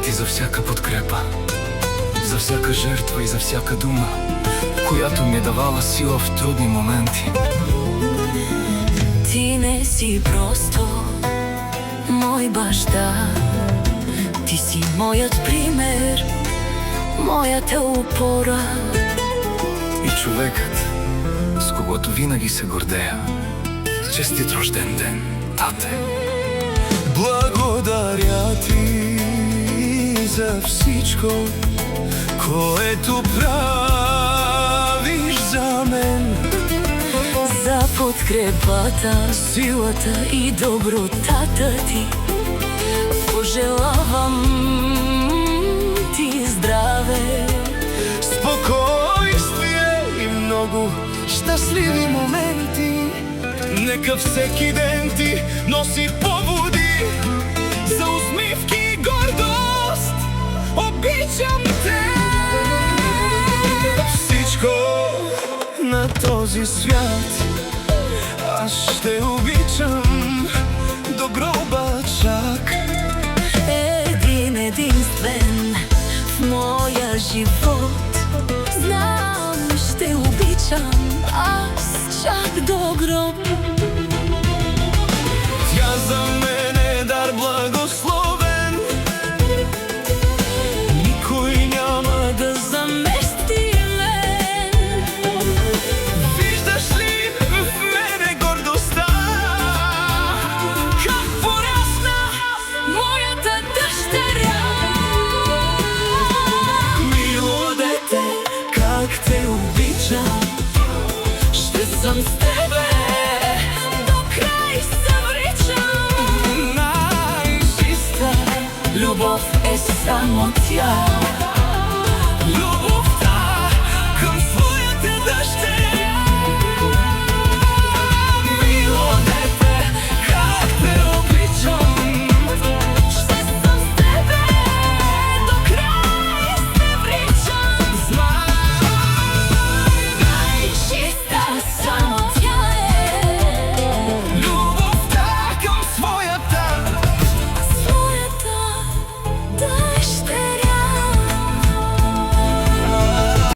ти за всяка подкрепа, за всяка жертва и за всяка дума, която ми е давала сила в трудни моменти. Ти не си просто мой баща, ти си моят пример, моята опора И човекът, с когото винаги се гордея. Честит рожден ден, тате! Благодаря ти за всичко, което правиш за мен. за подкрепата, силата и добротата ти. Пожелавам ти здраве, Спокойствие и много щастливи моменти. Нека всеки ден ти носи поводи за усмивки и гордост. Обичам те! Всичко на този свят аз ще обичам до гроба чак. един единствен в моя живот. Знам, ще обичам аз чак до гроб. Тя за мен е дар благословен, Никой няма да замести мен. виждаш ли в мене гордостта? Как порасна моята дъщеря. Мило дете, как те обичам, ще съм с тебе. До край се вричам. Най-чиста Любов е само тя.